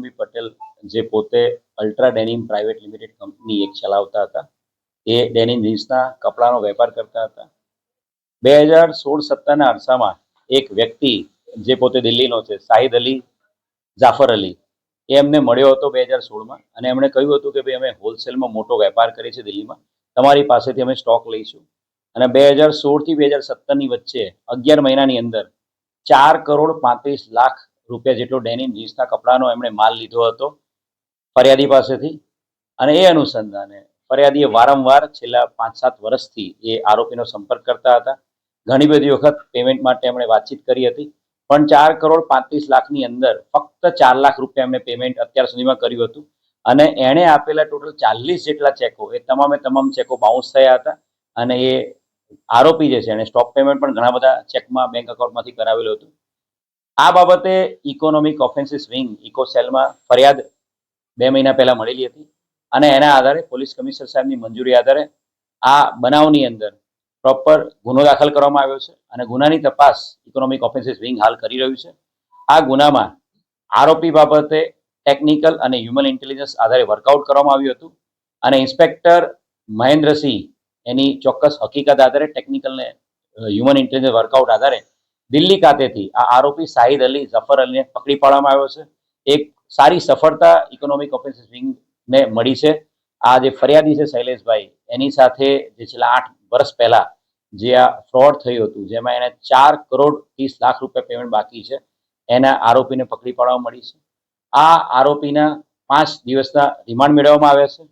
બી પટેલ જે પોતે ultra denim private limited company એક ચલાવતા હતા. એ ડેનિમ જીન્સના કપડાનો વેપાર કરતા હતા. 2016-17ના અરસામાં એક વ્યક્તિ જે પોતે દિલ્હીનો છે, શાહિદ અલી જાફર અલી, એ એમને મળ્યો હતો 2016માં અને એમણે કહ્યું હતું કે ભાઈ અમે હોલસેલમાં મોટો વેપાર કરીએ છીએ દિલ્હીમાં, તમારી પાસેથી અમે સ્ટોક લઈશું. અને 2016થી 2017ની વચ્ચે 11 મહિનાની અંદર 4,35,00,000 રૂપિયા જેટલો ડેનિમ જીન્સના કપડાનો એમણે માલ લીધો હતો ફરિયાદી પાસેથી. અને એ અનુસંધાને ફરિયાદીએ વારંવાર છેલ્લા 5-7 વર્ષથી એ આરોપીનો સંપર્ક કરતા હતા. ઘણી બધી વખત પેમેન્ટ માટે એમણે વાતચીત કરી હતી, પણ 4,35,00,000ની અંદર ફક્ત 4 લાખ રૂપિયા એમણે પેમેન્ટ અત્યાર સુધીમાં કર્યું હતું. અને એણે આપેલા ટોટલ 40 જેટલા ચેકો, એ તમામે તમામ ચેકો બાઉન્સ થયા હતા. અને એ આરોપી જે છે એને સ્ટોક પેમેન્ટ પણ ઘણા બધા ચેકમાં બેંક એકાઉન્ટમાંથી કરાવેલું હતું. આ બાબતે ઇકોનોમિક ઓફેન્સીસ વિંગ ઇકોસેલમાં ફરિયાદ 2 મહિના પહેલા મળેલી હતી અને એના આધારે પોલીસ કમિશનર સાહેબની મંજૂરી આધારે આ બનાવની અંદર પ્રોપર ગુનો દાખલ કરવામાં આવ્યો છે અને ગુનાની તપાસ ઇકોનોમિક ઓફેન્સીસ વિંગ હાલ કરી રહ્યું છે. આ ગુનામાં આરોપી બાબતે ટેકનિકલ અને હ્યુમન ઇન્ટેલિજન્સ આધારે વર્કઆઉટ કરવામાં આવ્યું હતું અને ઇન્સ્પેક્ટર મહેન્દ્રસિંહ એની ચોક્કસ હકીકત આધારે ટેકનિકલ ને હ્યુમન ઇન્ટેલિજન્સ વર્કઆઉટ આધારે દિલ્હી ખાતેથી આ આરોપી શાહિદ અલી જફર અલીને પકડી પાડવામાં આવ્યો છે. એક સારી સફળતા ઇકોનોમિક ઓફેન્સીસ વિંગને મળી છે. આ જે ફરિયાદી છે શૈલેષભાઈ, એની સાથે જે છેલ્લા 8 વર્ષ પહેલા જે આ ફ્રોડ થયું હતું, જેમાં એને 4,30,00,000 રૂપિયા પેમેન્ટ બાકી છે, એના આરોપીને પકડી પાડવામાં મળી છે. આ આરોપીના 5 દિવસના રિમાન્ડ મેળવવામાં આવ્યા છે.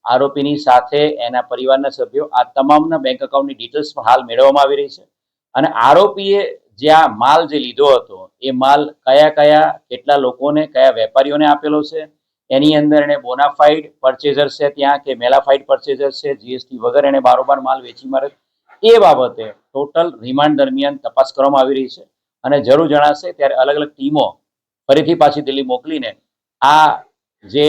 આરોપીની સાથે એના પરિવારના સભ્યો, આ તમામના બેંક એકાઉન્ટની ડિટેલ્સ પણ હાલ મેળવવામાં આવી રહી છે. અને આરોપીએ જે આ માલ જે લીધો હતો, એ માલ કયા કેટલા લોકોને, કયા વેપારીઓને આપેલો છે, એની અંદર એને બોનાફાઇડ પરચેઝર છે ત્યાં કે મેલાફાઇડ પરચેઝર છે, જીએસટી વગર એને બારોબાર માલ વેચી મારે, એ બાબતે ટોટલ રિમાન્ડ દરમિયાન તપાસ કરવામાં આવી રહી છે. અને જરૂર જણાશે ત્યારે અલગ અલગ ટીમો ફરીથી પાછી દિલ્હી મોકલીને આ જે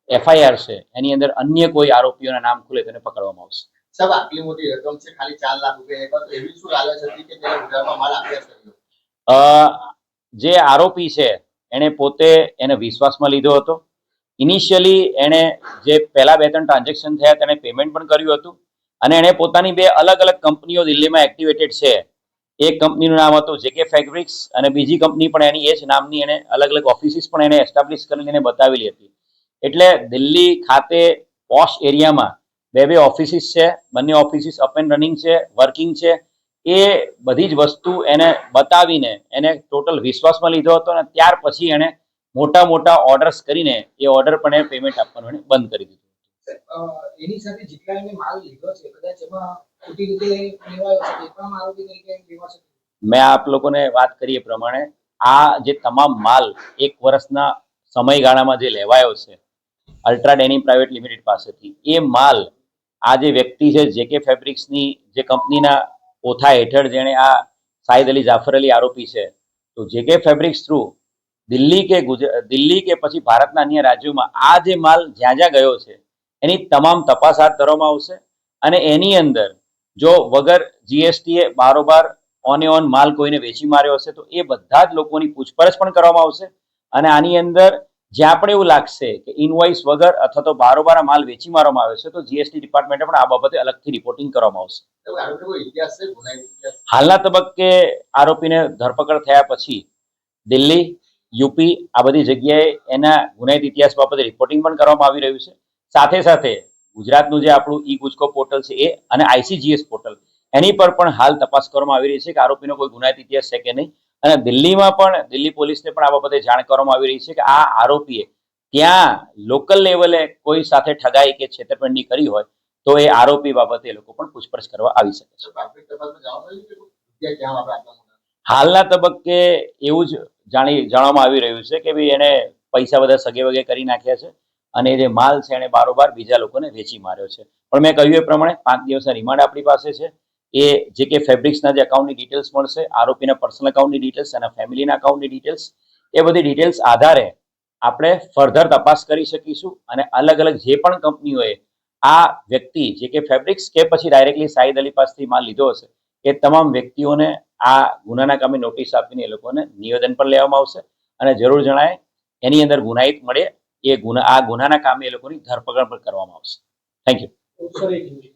એફઆઈઆર છે એની અંદર અન્ય કોઈ આરોપીઓના નામ ખુલે તેને પકડવામાં આવશે. સાહેબ, આટલી મોટી રકમ છે, ખાલી 4 લાખ રૂપિયા, એવી શું લાલચ હતી કે તેને ઉધારમાં માલ આપ્યા કર્યો? જે આરોપી છે એને પોતે એને વિશ્વાસમાં લીધો હતો. ઇનિશિયલી એણે જે પહેલા 2-3 ટ્રાન્ઝેક્શન થયા તેને પેમેન્ટ પણ કર્યું હતું અને એણે પોતાની 2 અલગ અલગ કંપનીઓ દિલ્હીમાં એક્ટિવેટેડ છે. એક કંપનીનું નામ હતું જેકે ફેબ્રિક્સ અને બીજી કંપની પણ એની એ જ નામની એને અલગ અલગ ઓફિસીસ પણ એને એસ્ટાબ્લિશ કરીને એને બતાવેલી હતી. એટલે દિલ્હી ખાતે પોશ એરિયામાં 2 ઓફિસીસ છે, બંને ઓફિસીસ અપ એન્ડ રનિંગ છે, વર્કિંગ છે. એ બધી જ વસ્તુ એને બતાવીને એને ટોટલ વિશ્વાસમાં લીધો હતો અને ત્યાર પછી એને મોટા ઓર્ડર્સ કરીને એ ઓર્ડર પણ એને પેમેન્ટ આપવાનું એને બંધ કરી દીધું. એની સાથે જેટલા એને માલ લીધો છે, કદાચ એમાં ખોટી રીતે લેવાયો છે, એ પણ આરોપી તરીકે લેવા શકે. મેં આપ લોકોને વાત કરી એ પ્રમાણે આ જે તમામ માલ 1 વર્ષના સમયગાળામાં જે લેવાયો છે અલ્ટ્રા ડેનિમ પ્રાઇવેટ લિમિટેડ પાસેથી, એ માલ આ જે વ્યક્તિ છે જેકે ફેબ્રિક્સની જે કંપનીના ઓથા હેઠળ જેણે આ શાહિદ અલી જાફર અલી આરોપી છે, તો જેકે ફેબ્રિક્સ થ્રુ દિલ્હી કે પછી ભારતના અન્ય રાજ્યોમાં આ જે માલ જ્યાં ગયો છે એની તમામ તપાસ હાથ ધરવામાં આવશે. અને એની અંદર જો વગર જીએસટીએ બારોબાર ઓન માલ કોઈને વેચી માર્યો હશે તો એ બધા જ લોકોની પૂછપરછ પણ કરવામાં આવશે. અને આની અંદર જ્યાં પણ એવું લાગશે કે ઇનવોઇસ વગર અથવા તો બારોબાર માલ વેચી મારવામાં આવ્યો છે તો જીએસટી ડિપાર્ટમેન્ટે પણ આ બાબતે અલગથી રિપોર્ટિંગ કરવામાં આવશે. હાલના તબક્કે આરોપીને ધરપકડ થયા પછી દિલ્હી, યુપી આ બધી જગ્યાએ એના ગુનાહિત ઇતિહાસ બાબતે રિપોર્ટિંગ પણ કરવામાં આવી રહ્યું છે. સાથે સાથે ગુજરાતનું જે આપણું ઈ ગુજકો પોર્ટલ છે એ અને આઈસીજીએસ પોર્ટલ, એની પર પણ હાલ તપાસ કરવામાં આવી રહી છે કે આરોપીનો કોઈ ગુનાહિત ઇતિહાસ છે કે નહીં. અને દિલ્હીમાં પણ દિલ્હી પોલીસને પણ આ બાબતે જાણ કરવામાં આવી રહી છે કે આ આરોપીએ ત્યાં લોકલ લેવલે કોઈ સાથે ઠગાઈ કે છેતરપિંડી કરી હોય તો એ આરોપી બાબતે એ લોકો પણ પૂછપરછ કરવા આવી શકે છે. હાલના તબક્કે એવું જ જાણવામાં આવી રહ્યું છે કે ભાઈ એને પૈસા બધા સગે વગે કરી નાખ્યા છે અને જે માલ છે એને બારોબાર બીજા લોકોને વેચી માર્યો છે. પણ મેં કહ્યું એ પ્રમાણે 5 દિવસના રિમાન્ડ આપણી પાસે છે. એ જેકે ફેબ્રિક્સના જે અકાઉન્ટની ડિટેલ્સ મળશે, આરોપીના પર્સનલ અકાઉન્ટની ડિટેલ્સ અને ફેમિલીના અકાઉન્ટની ડિટેલ્સ, એ બધી ડિટેલ્સ આધારે આપણે ફર્ધર તપાસ કરી શકીશું. અને અલગ અલગ જે પણ કંપનીઓએ આ વ્યક્તિ જેકે ફેબ્રિક્સ કે પછી ડાયરેક્ટલી શાહિદ અલી પાસેથી માલ લીધો હશે એ તમામ વ્યક્તિઓને આ ગુનાના કામે નોટિસ આપીને એ લોકોને નિવેદન પણ લેવામાં આવશે. અને જરૂર જણાય એની અંદર ગુનાહિત મળે, આ ગુનાના કામે એ લોકોની ધરપકડ પણ કરવામાં આવશે. Thank you. સર એક નિમિષ.